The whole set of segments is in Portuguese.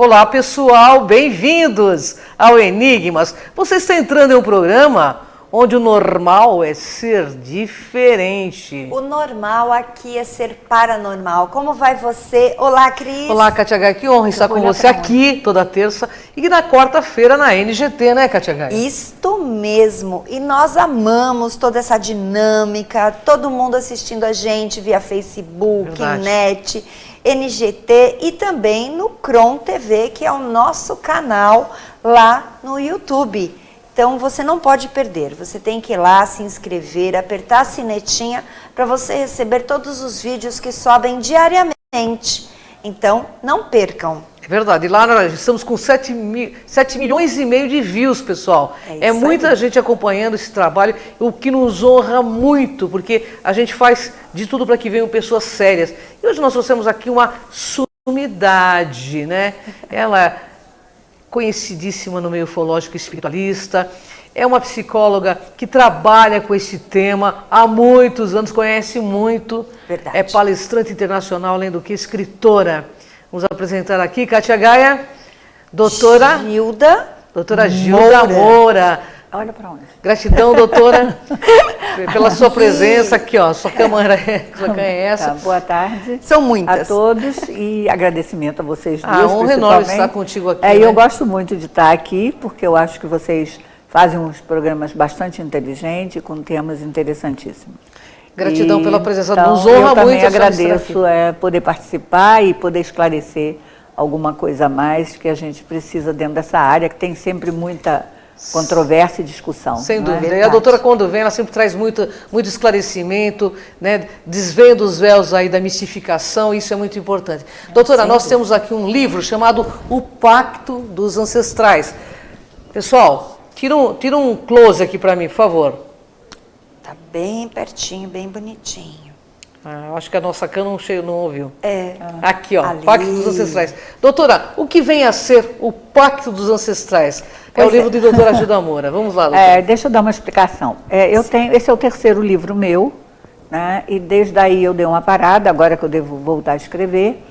Olá, pessoal, bem-vindos ao Enigmas. Você está entrando em um programa onde o normal é ser diferente. O normal aqui é ser paranormal. Como vai você? Olá, Cris. Olá, Kátia Gaia, que honra estar com você aqui toda terça e na quarta-feira na NGT, né, Kátia Gaia? Isto mesmo. E nós amamos toda essa dinâmica, todo mundo assistindo a gente via Facebook, Verdade. net, NGT e também no Kron TV, que é o nosso canal lá no YouTube. Então você não pode perder, você tem que ir lá, se inscrever, apertar a sinetinha para você receber todos os vídeos que sobem diariamente. Então não percam. É verdade, e lá nós estamos com 7 milhões e meio de views, pessoal. É muita gente acompanhando esse trabalho, o que nos honra muito, porque a gente faz de tudo para que venham pessoas sérias. E hoje nós trouxemos aqui uma sumidade, né? Ela conhecidíssima no meio ufológico espiritualista, é uma psicóloga que trabalha com esse tema há muitos anos, conhece muito, Verdade. É palestrante internacional, além do que escritora. Vamos apresentar aqui, Kátia Gaia, doutora Gilda Moura. Olha para onde. Gratidão, doutora, pela sua presença aqui, ó. Sua câmera é essa. Tá, boa tarde. São muitas. A todos e agradecimento a vocês duas, honra enorme estar contigo aqui. Eu gosto muito de estar aqui, porque eu acho que vocês fazem uns programas bastante inteligentes, com temas interessantíssimos. Gratidão pela presença, então, nos honra muito. Eu também agradeço poder participar e poder esclarecer alguma coisa a mais que a gente precisa dentro dessa área, que tem sempre muita controvérsia e discussão. Sem dúvida. E a doutora, quando vem, ela sempre traz muito esclarecimento, né? Desvenda os véus aí da mistificação, isso é muito importante. Doutora, nós temos aqui um livro chamado O Pacto dos Ancestrais. Pessoal, tira um close aqui para mim, por favor. Tá bem pertinho, bem bonitinho. Eu acho que a nossa câmera não ouviu. Aqui, ó, ali. Pacto dos Ancestrais. Doutora, o que vem a ser o Pacto dos Ancestrais? É o livro de doutora Gilda Moura. Vamos lá, doutora. Deixa eu dar uma explicação. Esse é o terceiro livro meu, né? E desde aí eu dei uma parada, agora que eu devo voltar a escrever.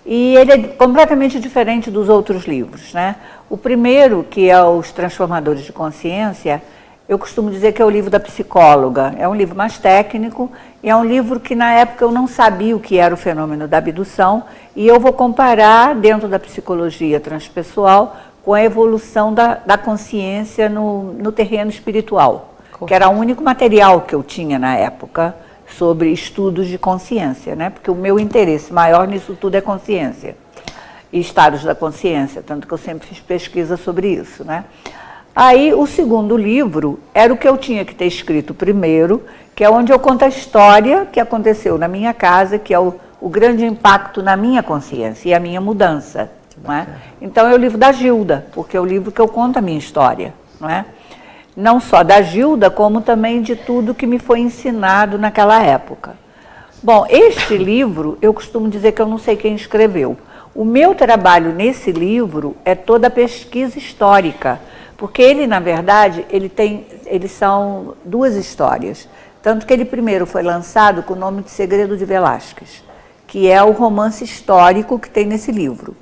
E ele é completamente diferente dos outros livros, né? O primeiro, que é Os Transformadores de Consciência, eu costumo dizer que é o livro da psicóloga. É um livro mais técnico e é um livro que na época eu não sabia o que era o fenômeno da abdução e eu vou comparar dentro da psicologia transpessoal com a evolução da consciência no terreno espiritual, que era o único material que eu tinha na época sobre estudos de consciência, né? Porque o meu interesse maior nisso tudo é consciência e estados da consciência, tanto que eu sempre fiz pesquisa sobre isso, né? Aí o segundo livro era o que eu tinha que ter escrito primeiro, que é onde eu conto a história que aconteceu na minha casa, que é o grande impacto na minha consciência e a minha mudança. Não é? Então é o livro da Gilda, porque é o livro que eu conto a minha história. Não é? Não só da Gilda, como também de tudo que me foi ensinado naquela época. Bom, este livro, eu costumo dizer que eu não sei quem escreveu. O meu trabalho nesse livro é toda a pesquisa histórica, porque ele, na verdade, eles são duas histórias. Tanto que ele primeiro foi lançado com o nome de Segredo de Velázquez, que é o romance histórico que tem nesse livro.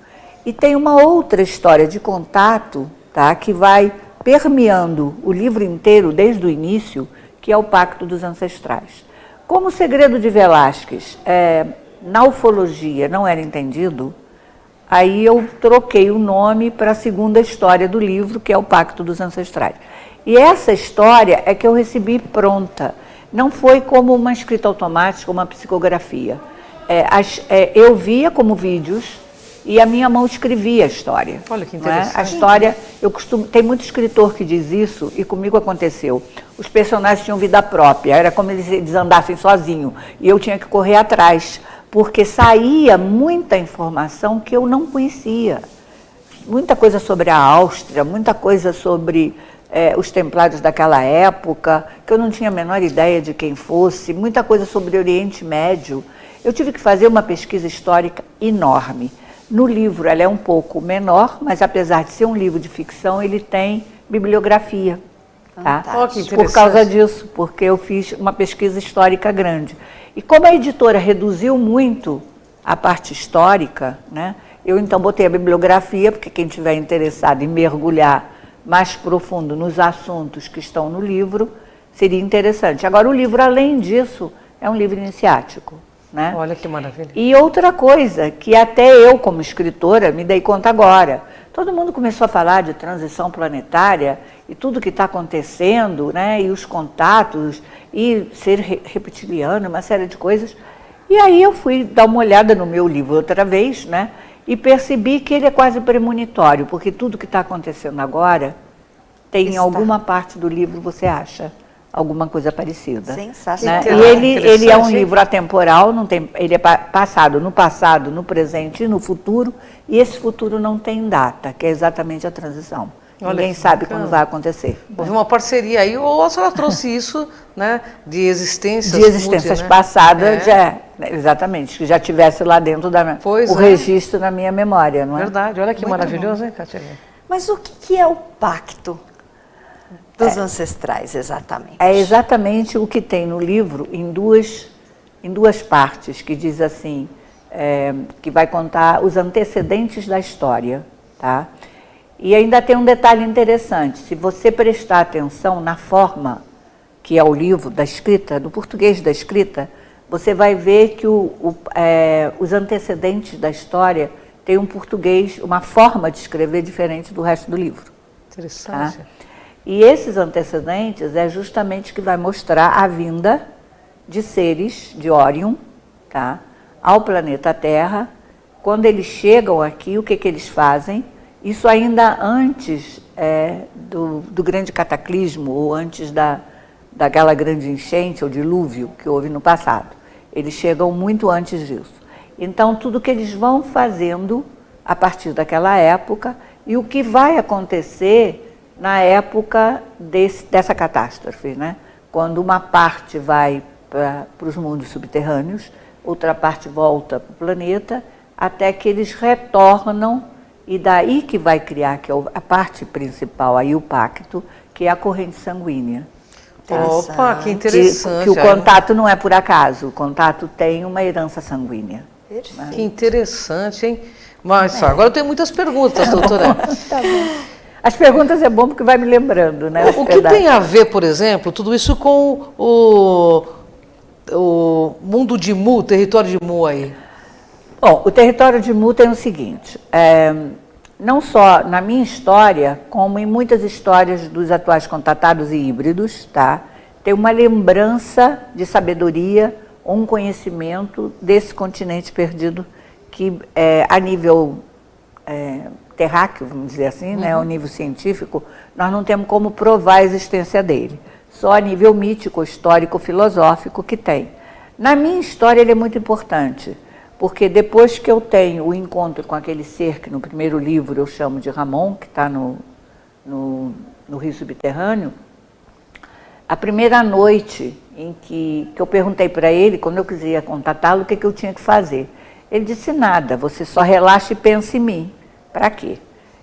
E tem uma outra história de contato, tá, que vai permeando o livro inteiro desde o início, que é o Pacto dos Ancestrais. Como o Segredo de Velázquez na ufologia não era entendido, aí eu troquei o nome para a segunda história do livro, que é o Pacto dos Ancestrais. E essa história é que eu recebi pronta. Não foi como uma escrita automática, uma psicografia. Eu via como vídeos e a minha mão escrevia a história. Olha que interessante. A história, tem muito escritor que diz isso, e comigo aconteceu. Os personagens tinham vida própria, era como eles andassem sozinhos, e eu tinha que correr atrás, porque saía muita informação que eu não conhecia. Muita coisa sobre a Áustria, muita coisa sobre os templários daquela época, que eu não tinha a menor ideia de quem fosse, muita coisa sobre o Oriente Médio. Eu tive que fazer uma pesquisa histórica enorme. No livro ela é um pouco menor, mas apesar de ser um livro de ficção, ele tem bibliografia. Tá? Por causa disso, porque eu fiz uma pesquisa histórica grande. E como a editora reduziu muito a parte histórica, né, Eu então botei a bibliografia, porque quem estiver interessado em mergulhar mais profundo nos assuntos que estão no livro, seria interessante. Agora, o livro, além disso, é um livro iniciático, né? Olha que maravilha. E outra coisa, que até eu, como escritora, me dei conta agora. Todo mundo começou a falar de transição planetária e tudo que está acontecendo, né? E os contatos, e ser reptiliano, uma série de coisas. E aí eu fui dar uma olhada no meu livro outra vez, né? E percebi que ele é quase premonitório, porque tudo que está acontecendo agora tem em alguma parte do livro, você acha, alguma coisa parecida. Sensacional. Né? E ele é um livro atemporal, não tem, ele é passado, no presente e no futuro, e esse futuro não tem data, que é exatamente a transição. Olha, ninguém sabe quando vai acontecer. Houve uma parceria aí, ou a senhora trouxe isso, né, de existências... De existências passadas, exatamente, que já tivesse lá dentro o registro na minha memória, não é? Verdade, olha que Muito maravilhoso, hein, Cátia? Mas o que é o pacto dos ancestrais, exatamente? É exatamente o que tem no livro, em duas partes, que diz assim, que vai contar os antecedentes da história, tá? E ainda tem um detalhe interessante, se você prestar atenção na forma que é o livro da escrita, do português da escrita, você vai ver que os antecedentes da história têm um português, uma forma de escrever diferente do resto do livro. Interessante. Tá? E esses antecedentes é justamente que vai mostrar a vinda de seres de Órion, tá? Ao planeta Terra. Quando eles chegam aqui, o que eles fazem? Isso ainda antes do grande cataclismo, ou antes daquela grande enchente ou dilúvio que houve no passado. Eles chegam muito antes disso. Então, tudo que eles vão fazendo a partir daquela época e o que vai acontecer na época dessa catástrofe, né? Quando uma parte vai para os mundos subterrâneos, outra parte volta para o planeta, até que eles retornam, e daí que vai criar, que é a parte principal, aí o pacto, que é a corrente sanguínea. Opa, que interessante. Que o contato não é por acaso, o contato tem uma herança sanguínea. Perfeito. Que interessante, hein? Mas agora eu tenho muitas perguntas, doutora. Tá bom. As perguntas é bom porque vai me lembrando, né? O que tem a ver, por exemplo, tudo isso com o mundo de Mu, o território de Mu aí? Bom, o território de Mu tem o seguinte, não só na minha história, como em muitas histórias dos atuais contatados e híbridos, tá? Tem uma lembrança de sabedoria, ou um conhecimento desse continente perdido, que a nível terráqueo, vamos dizer assim, né, ao nível científico, nós não temos como provar a existência dele. Só a nível mítico, histórico, filosófico que tem. Na minha história ele é muito importante, porque depois que eu tenho o encontro com aquele ser que no primeiro livro eu chamo de Ramon, que está no Rio Subterrâneo, a primeira noite em que eu perguntei para ele, quando eu quisia contatá-lo, o que eu tinha que fazer. Ele disse nada, você só relaxa e pensa em mim. Para quê?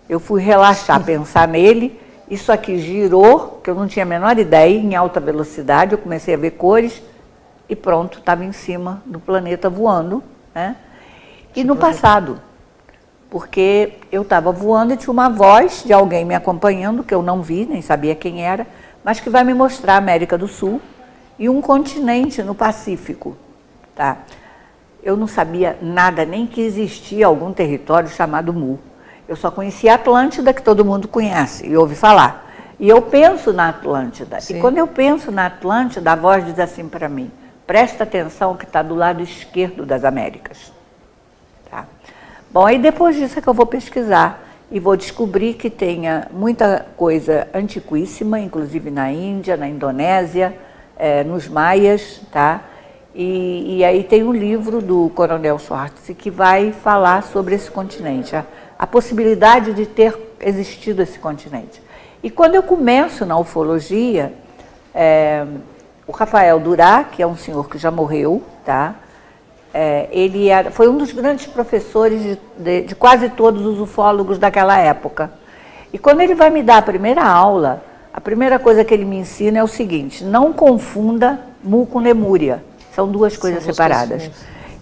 Eu fui relaxar, pensar nele, isso aqui girou, que eu não tinha a menor ideia, em alta velocidade, eu comecei a ver cores e pronto, estava em cima do planeta voando, né? E no passado, porque eu estava voando e tinha uma voz de alguém me acompanhando, que eu não vi, nem sabia quem era, mas que vai me mostrar a América do Sul e um continente no Pacífico, tá? Eu não sabia nada, nem que existia algum território chamado Mu. Eu só conhecia a Atlântida, que todo mundo conhece e ouve falar. E eu penso na Atlântida. Sim. E quando eu penso na Atlântida, a voz diz assim para mim, presta atenção que está do lado esquerdo das Américas. Tá? Bom, aí depois disso é que eu vou pesquisar e vou descobrir que tenha muita coisa antiquíssima, inclusive na Índia, na Indonésia, nos Maias, tá? E aí tem um livro do Coronel Schwartz que vai falar sobre esse continente, a possibilidade de ter existido esse continente. E quando eu começo na ufologia, o Rafael Durá, que é um senhor que já morreu, tá? Ele foi um dos grandes professores de quase todos os ufólogos daquela época. E quando ele vai me dar a primeira aula, a primeira coisa que ele me ensina é o seguinte, não confunda Mu com Lemúria. São duas coisas separadas.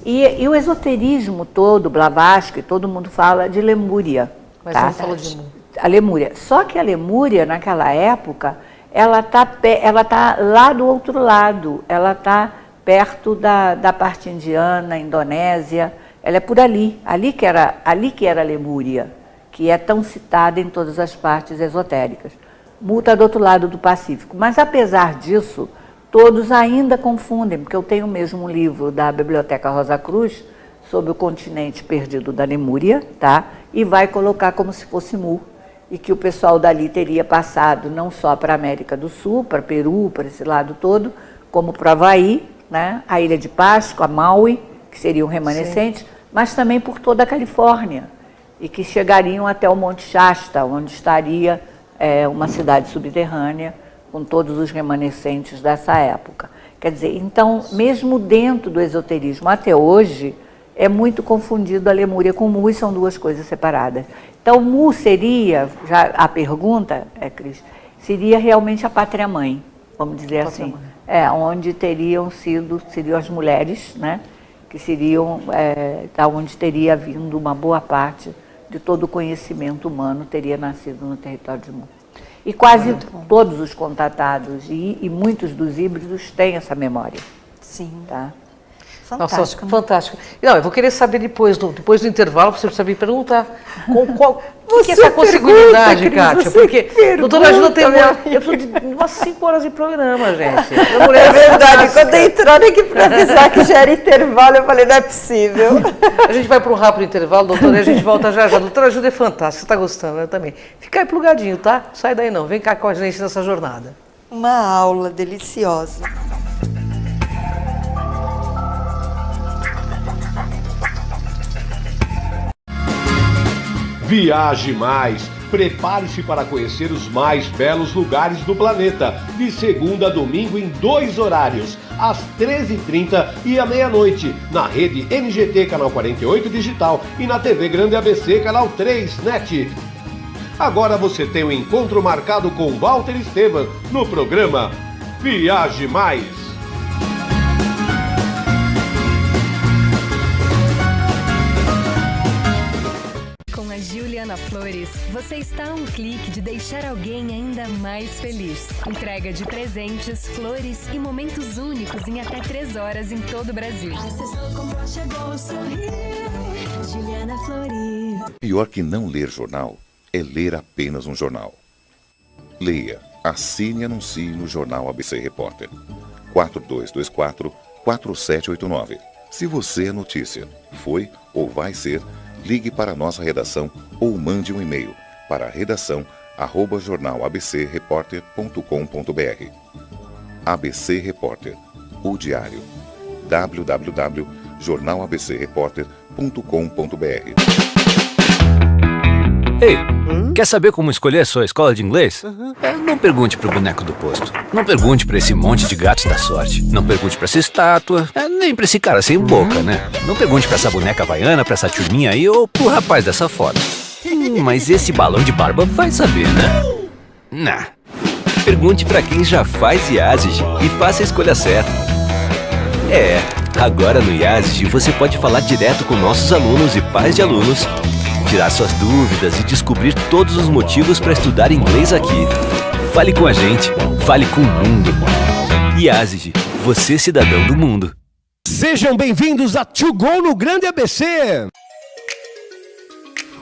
E o esoterismo todo, Blavatsky, todo mundo fala de Lemúria. Mas tá? não fala de A Lemúria. Só que a Lemúria, naquela época, ela tá lá do outro lado, ela está perto da parte indiana, Indonésia, ela é por ali que era a Lemúria, que é tão citada em todas as partes esotéricas. Mu está do outro lado do Pacífico. Mas, apesar disso, todos ainda confundem, porque eu tenho mesmo um livro da Biblioteca Rosa Cruz sobre o continente perdido da Lemúria, tá? E vai colocar como se fosse Mu, e que o pessoal dali teria passado não só para a América do Sul, para Peru, para esse lado todo, como para o Havaí, né? A Ilha de Páscoa, Maui, que seriam remanescentes, mas também por toda a Califórnia, e que chegariam até o Monte Shasta, onde estaria uma cidade subterrânea, com todos os remanescentes dessa época. Quer dizer, então, mesmo dentro do esoterismo, até hoje, é muito confundido a Lemúria com Mu, e são duas coisas separadas. Então, Mu seria, já a pergunta, Cris, seria realmente a pátria-mãe, vamos dizer assim. Onde seriam as mulheres, né? Que seriam, da onde teria vindo uma boa parte de todo o conhecimento humano, teria nascido no território de Mu. E quase todos os contatados e muitos dos híbridos têm essa memória. Sim. Tá? Fantástico. Nossa, fantástico. Não, eu vou querer saber depois do intervalo, você precisa me perguntar o que é essa consanguinidade, Kátia? Porque doutora Ajuda tem eu preciso de umas 5 horas de programa, gente. É verdade, quando entraram aqui para avisar que já era intervalo, eu falei, não é possível. A gente vai para um rápido intervalo, doutora, e a gente volta já já. Doutora Ajuda é fantástica, você está gostando, eu também. Fica aí plugadinho, tá? Sai daí não, vem cá com a gente nessa jornada. Uma aula deliciosa. Viaje mais! Prepare-se para conhecer os mais belos lugares do planeta, de segunda a domingo em 2 horários, às 13h30 e à meia-noite, na rede NGT Canal 48 Digital e na TV Grande ABC Canal 3 NET. Agora você tem um encontro marcado com Walter Esteban no programa Viaje Mais! Juliana Flores, você está a um clique de deixar alguém ainda mais feliz. Entrega de presentes, flores e momentos únicos em até 3 horas em todo o Brasil. Juliana Flores. Pior que não ler jornal é ler apenas um jornal. Leia, assine e anuncie no Jornal ABC Repórter. 4224-4789. Se você é notícia, foi ou vai ser, ligue para a nossa redação ou mande um e-mail para redação@jornalabcreporter.com.br. ABC Repórter, o diário. www.jornalabcreporter.com.br. Ei, quer saber como escolher a sua escola de inglês? Não pergunte pro boneco do posto. Não pergunte pra esse monte de gatos da sorte. Não pergunte pra essa estátua. Nem pra esse cara sem boca, né? Não pergunte pra essa boneca havaiana, pra essa turminha aí ou pro rapaz dessa foto. Mas esse balão de barba vai saber, né? Nah. Pergunte pra quem já faz IASIG e faça a escolha certa. Agora no IASIG você pode falar direto com nossos alunos e pais de alunos, tirar suas dúvidas e descobrir todos os motivos para estudar inglês aqui. Fale com a gente, fale com o mundo. IASIG, você cidadão do mundo. Sejam bem-vindos a To Go no Grande ABC!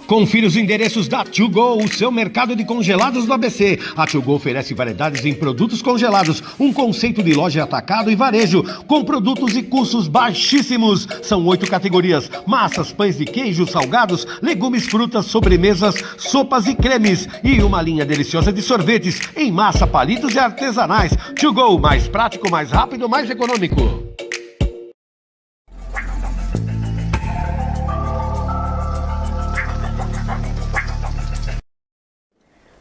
Confira os endereços da To Go, o seu mercado de congelados do ABC. A To Go oferece variedades em produtos congelados, um conceito de loja atacado e varejo, com produtos e custos baixíssimos. São 8 categorias: massas, pães de queijo, salgados, legumes, frutas, sobremesas, sopas e cremes. E uma linha deliciosa de sorvetes em massa, palitos e artesanais. To Go, mais prático, mais rápido, mais econômico.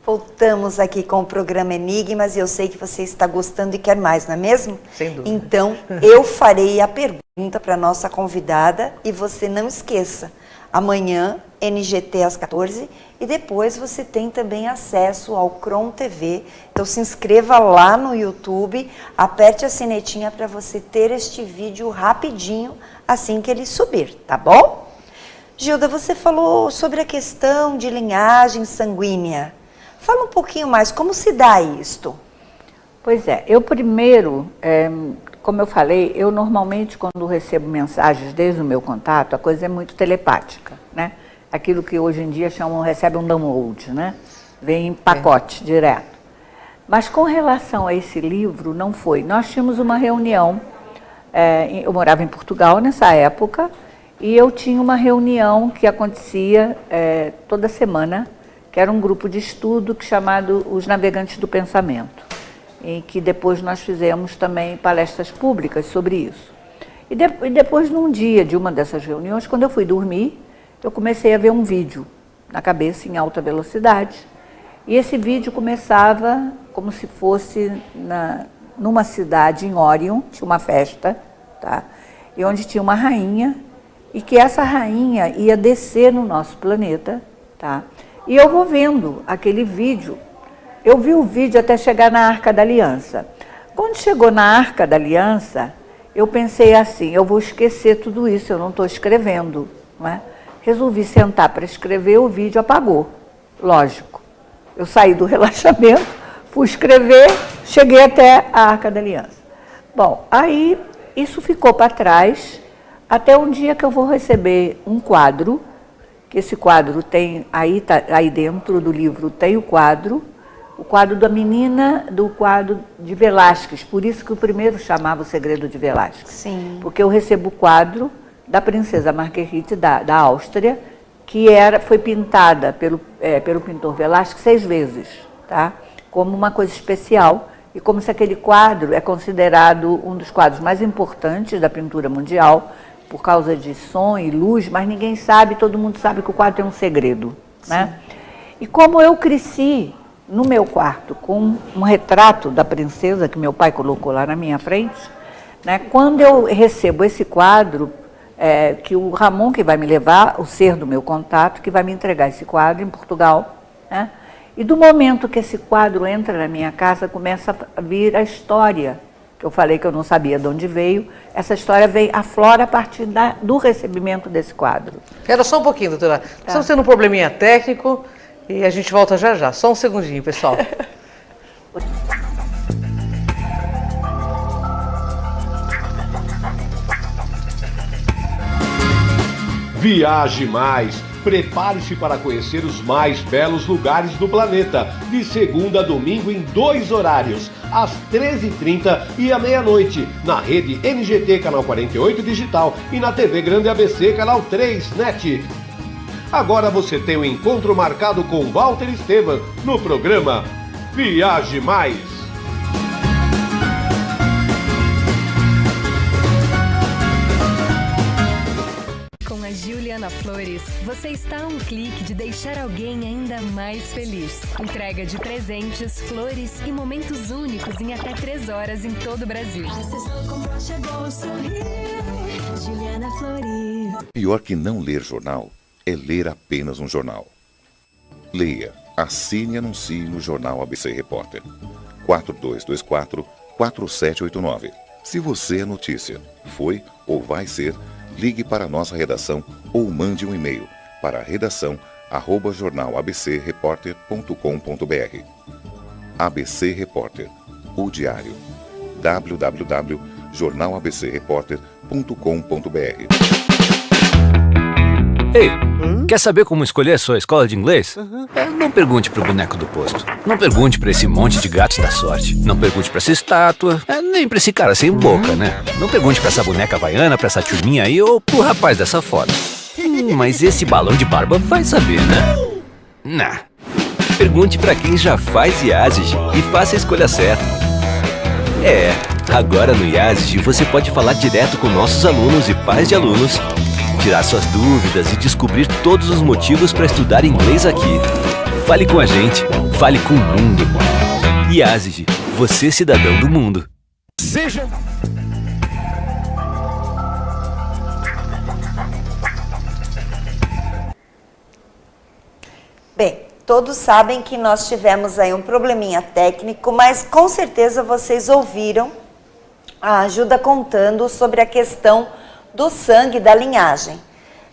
Voltamos aqui com o programa Enigmas e eu sei que você está gostando e quer mais, não é mesmo? Sem dúvida. Então, eu farei a pergunta para a nossa convidada e você não esqueça. amanhã, NGT às 14, e depois você tem também acesso ao Cron TV. Então se inscreva lá no YouTube, aperte a sinetinha para você ter este vídeo rapidinho assim que ele subir, tá bom? Gilda, você falou sobre a questão de linhagem sanguínea. Fala um pouquinho mais, como se dá isto? Pois é, eu primeiro, como eu falei, eu normalmente quando recebo mensagens desde o meu contato, a coisa é muito telepática, né? Aquilo que hoje em dia chamam, recebe um download, né? Vem em pacote direto. Mas com relação a esse livro, não foi. Nós tínhamos uma reunião, eu morava em Portugal nessa época, e eu tinha uma reunião que acontecia toda semana, que era um grupo de estudo chamado Os Navegantes do Pensamento, em que depois nós fizemos também palestras públicas sobre isso. E depois, num dia de uma dessas reuniões, quando eu fui dormir, eu comecei a ver um vídeo na cabeça em alta velocidade. E esse vídeo começava como se fosse numa cidade em Órion, tinha uma festa, tá? E onde tinha uma rainha, e que essa rainha ia descer no nosso planeta, tá? E eu vou vendo aquele vídeo, eu vi o vídeo até chegar na Arca da Aliança. Quando chegou na Arca da Aliança, eu pensei assim, eu vou esquecer tudo isso, eu não estou escrevendo, não é? Resolvi sentar para escrever, o vídeo apagou, lógico. Eu saí do relaxamento, fui escrever, cheguei até a Arca da Aliança. Bom, aí isso ficou para trás, até um dia que eu vou receber um quadro, que esse quadro tem, aí dentro do livro tem o quadro da menina do quadro de Velázquez, por isso que o primeiro chamava O Segredo de Velázquez. Sim. Porque eu recebo o quadro da princesa Marguerite da Áustria, que foi pintada pelo pintor Velázquez 6 vezes, tá? Como uma coisa especial, e como se aquele quadro é considerado um dos quadros mais importantes da pintura mundial, por causa de som e luz, mas ninguém sabe, todo mundo sabe que o quadro tem um segredo, né? E como eu cresci no meu quarto com um retrato da princesa que meu pai colocou lá na minha frente, né? Quando eu recebo esse quadro, que o Ramon que vai me levar, o ser do meu contato, que vai me entregar esse quadro em Portugal, né? E do momento que esse quadro entra na minha casa, começa a vir a história, que eu falei que eu não sabia de onde veio, essa história aflora a partir do recebimento desse quadro. Espera só um pouquinho, doutora. Nós estamos tendo um probleminha técnico e a gente volta já já. Só um segundinho, pessoal. Viaje mais! Prepare-se para conhecer os mais belos lugares do planeta, de segunda a domingo em 2 horários, às 13h30 e à meia-noite, na rede NGT Canal 48 Digital e na TV Grande ABC Canal 3 NET. Agora você tem um encontro marcado com Walter Esteban no programa Viaje Mais. Com a Juliana Flores, você está a um clique de deixar alguém ainda mais feliz. Entrega de presentes, flores e momentos únicos em até 3 horas em todo o Brasil. Pior que não ler jornal é ler apenas um jornal. Leia, assine e anuncie no Jornal ABC Repórter. 4224-4789. Se você é notícia, foi ou vai ser, ligue para a nossa redação ou mande um e-mail para redação@jornalabcreporter.com.br. ABC Repórter, o diário. www.jornalabcreporter.com.br. Ei, quer saber como escolher a sua escola de inglês? Não pergunte pro boneco do posto. Não pergunte pra esse monte de gatos da sorte. Não pergunte pra essa estátua. Nem pra esse cara sem boca, né? Não pergunte pra essa boneca havaiana, pra essa turminha aí ou pro rapaz dessa foto. Mas esse balão de barba vai saber, né? Nah. Pergunte pra quem já faz IASIG e faça a escolha certa. Agora no IASIG você pode falar direto com nossos alunos e pais de alunos, tirar suas dúvidas e descobrir todos os motivos para estudar inglês aqui. Fale com a gente, fale com o mundo. IASIG, você cidadão do mundo. Seja... Bem, todos sabem que nós tivemos aí um probleminha técnico, mas com certeza vocês ouviram a Gilda contando sobre a questão do sangue, da linhagem.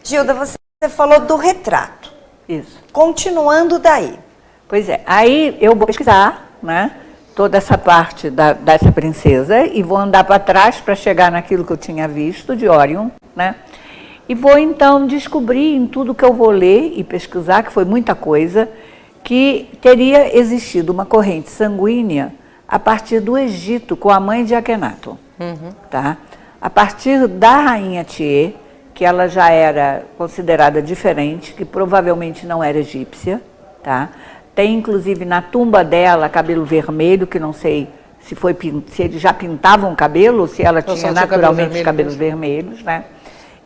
Gilda, você falou do retrato. Isso. Continuando daí. Pois é, aí eu vou pesquisar, né, toda essa parte dessa princesa e vou andar para trás para chegar naquilo que eu tinha visto de Orion, né? E vou então descobrir em tudo que eu vou ler e pesquisar, que foi muita coisa, que teria existido uma corrente sanguínea a partir do Egito com a mãe de Akhenaton, tá? A partir da rainha Tiê, que ela já era considerada diferente, que provavelmente não era egípcia, tá? Tem inclusive na tumba dela cabelo vermelho, que não sei se eles já pintavam o cabelo ou se ela tinha naturalmente cabelos vermelhos, né?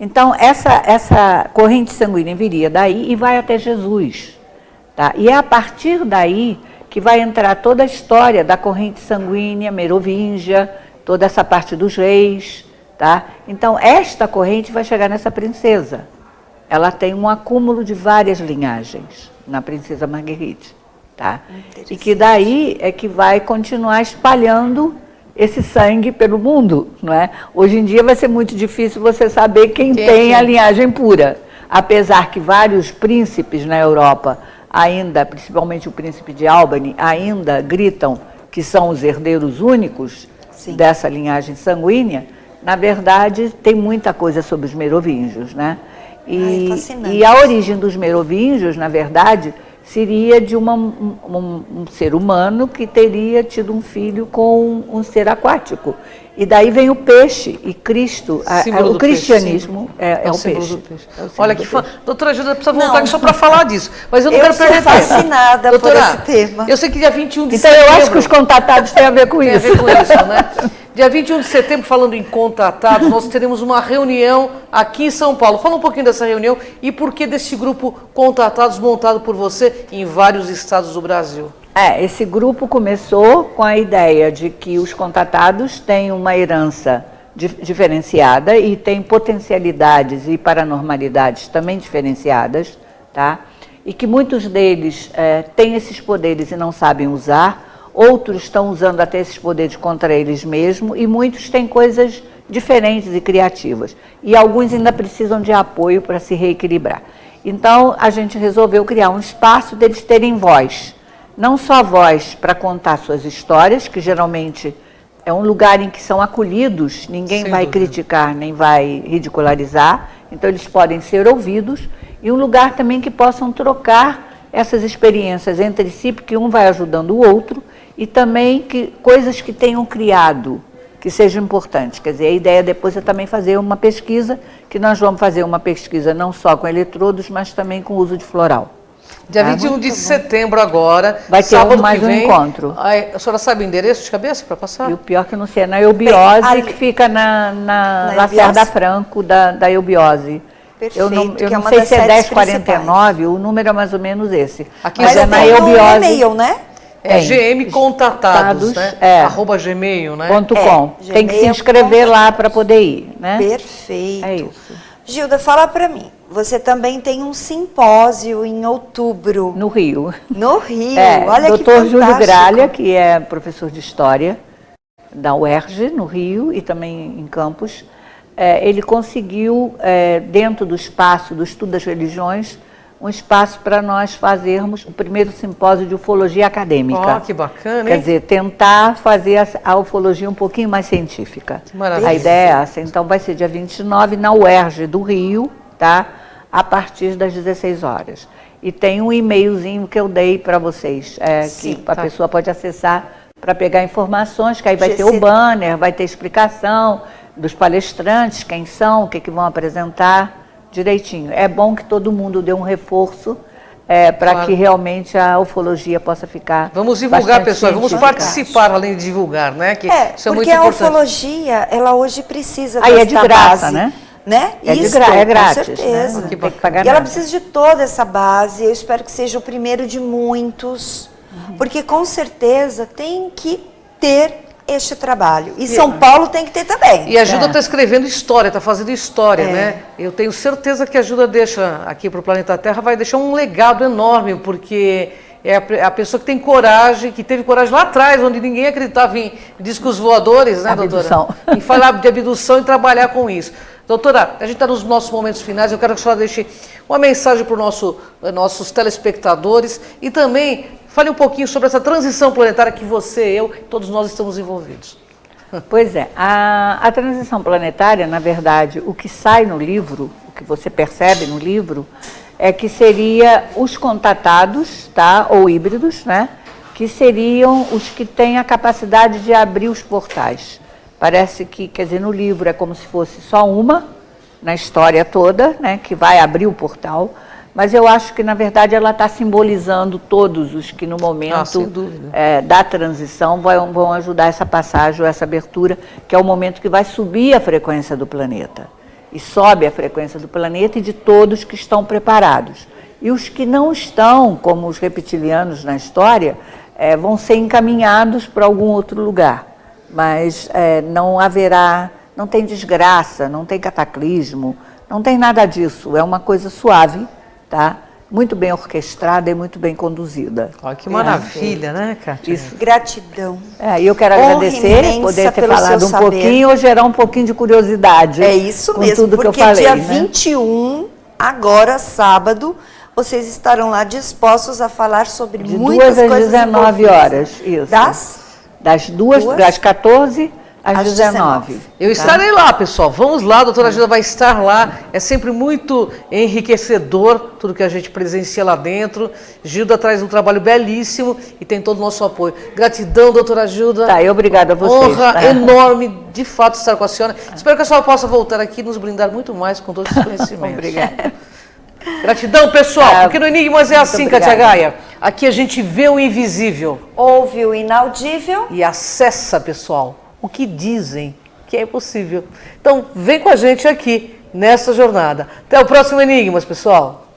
Então essa corrente sanguínea viria daí e vai até Jesus, tá? E é a partir daí que vai entrar toda a história da corrente sanguínea merovingia, toda essa parte dos reis, tá? Então esta corrente vai chegar nessa princesa. Ela tem um acúmulo de várias linhagens na princesa Marguerite, tá? E que daí é que vai continuar espalhando esse sangue pelo mundo, não é? Hoje em dia vai ser muito difícil você saber quem tem a linhagem pura, apesar que vários príncipes na Europa ainda, principalmente o príncipe de Albany, ainda gritam que são os herdeiros únicos dessa linhagem sanguínea. Na verdade, tem muita coisa sobre os merovingios, né? E a origem dos merovingios, na verdade, seria de um ser humano que teria tido um filho com um ser aquático. E daí vem o peixe, e Cristo, o cristianismo é o peixe. Olha que doutora Gilda precisa voltar aqui só para falar disso, mas eu não quero perder tempo. Eu sou fascinada por esse tema. Eu sei que dia 21 de setembro... Então eu acho que os contatados têm a ver com isso. Tem a ver com isso, né? Dia 21 de setembro, falando em contatados, nós teremos uma reunião aqui em São Paulo. Fala um pouquinho dessa reunião e por que desse grupo Contatados montado por você em vários estados do Brasil. Esse grupo começou com a ideia de que os contatados têm uma herança diferenciada e têm potencialidades e paranormalidades também diferenciadas, tá? E que muitos deles têm esses poderes e não sabem usar. Outros estão usando até esses poderes contra eles mesmos e muitos têm coisas diferentes e criativas. E alguns ainda precisam de apoio para se reequilibrar. Então, a gente resolveu criar um espaço deles terem voz. Não só voz para contar suas histórias, que geralmente é um lugar em que são acolhidos, ninguém vai criticar, nem vai ridicularizar. Então, eles podem ser ouvidos. E um lugar também que possam trocar essas experiências entre si, porque um vai ajudando o outro. E também coisas que tenham criado, que sejam importantes. Quer dizer, a ideia depois é também fazer uma pesquisa, que nós vamos fazer uma pesquisa não só com eletrodos, mas também com uso de floral. Dia 21 de setembro agora, vai ter mais um encontro. A senhora sabe o endereço de cabeça para passar? E o pior que eu não sei, é na Eubiose, que fica na Lacerda Franco, da Eubiose. Perfeito, eu não sei se é 1049, o número é mais ou menos esse. Aqui mas é na Eubiose. Um e-mail, né? GM Contatados, né? @gmail, né? .com. Tem que se inscrever lá para poder ir, né? Perfeito. É isso. Gilda, fala para mim. Você também tem um simpósio em outubro. No Rio. No Rio. Olha que fantástico. Dr. Júlio Gralha, que é professor de História da UERJ, no Rio, e também em Campos, ele conseguiu, dentro do espaço do estudo das religiões, um espaço para nós fazermos o primeiro simpósio de ufologia acadêmica. Que bacana, hein? Quer dizer, tentar fazer a ufologia um pouquinho mais científica. Que maravilha. A ideia é essa. Então, vai ser dia 29 na UERJ do Rio, tá? A partir das 16 horas. E tem um e-mailzinho que eu dei para vocês, que a pessoa pode acessar para pegar informações, que aí vai ter o banner, vai ter explicação dos palestrantes, quem são, o que vão apresentar. Direitinho. É bom que todo mundo dê um reforço para que realmente a ufologia possa ficar. Vamos divulgar, pessoal, vamos participar além de divulgar, né? Que isso é muito porque a importante. ufologia, ela hoje precisa dessa de graça, base, né? É grátis, com certeza. Né? Tem que pagar e ela precisa de toda essa base. Eu espero que seja o primeiro de muitos, porque com certeza tem que ter este trabalho. E São Paulo tem que ter também. E a Gilda está escrevendo história, está fazendo história, né? Eu tenho certeza que a Gilda deixa aqui para o Planeta Terra, vai deixar um legado enorme, porque é a pessoa que tem coragem, que teve coragem lá atrás, onde ninguém acreditava em discos voadores, né, Abdução. doutora? Em falar de abdução e trabalhar com isso. Doutora, a gente está nos nossos momentos finais, eu quero que a senhora deixe uma mensagem para os nossos telespectadores e também fale um pouquinho sobre essa transição planetária que você, eu, todos nós estamos envolvidos. Pois é, a transição planetária, na verdade, o que sai no livro, o que você percebe no livro, é que seria os contatados, tá, ou híbridos, né, que seriam os que têm a capacidade de abrir os portais. Parece que, quer dizer, no livro é como se fosse só uma, na história toda, né, que vai abrir o portal, mas eu acho que, na verdade, ela está simbolizando todos os que, no momento da transição, vão ajudar essa passagem, ou essa abertura, que é o momento que vai subir a frequência do planeta. E sobe a frequência do planeta e de todos que estão preparados. E os que não estão, como os reptilianos na história, vão ser encaminhados para algum outro lugar. Mas não haverá, não tem desgraça, não tem cataclismo, não tem nada disso. É uma coisa suave, tá? Muito bem orquestrada e muito bem conduzida. Olha que maravilha, né, Kátia? Isso. Gratidão. E eu quero agradecer, poder ter falado um pouquinho ou gerar um pouquinho de curiosidade. É isso mesmo, tudo porque que eu falei, dia né? 21, agora sábado, vocês estarão lá dispostos a falar sobre De muitas 2 às coisas 19 envolvidas. horas, isso. Das das 14 às 19. Eu estarei lá, pessoal. Vamos lá, a doutora Gilda vai estar lá. É sempre muito enriquecedor tudo que a gente presencia lá dentro. Gilda traz um trabalho belíssimo e tem todo o nosso apoio. Gratidão, doutora Gilda. Tá, e obrigada a vocês. Honra enorme, de fato, estar com a senhora. Espero que a senhora possa voltar aqui e nos brindar muito mais com todos os conhecimentos. Obrigada. Gratidão, pessoal, porque no Enigmas é assim, Kátia Gaia. Aqui a gente vê o invisível. Ouve o inaudível. E acessa, pessoal, o que dizem que é impossível. Então, vem com a gente aqui nessa jornada. Até o próximo Enigmas, pessoal.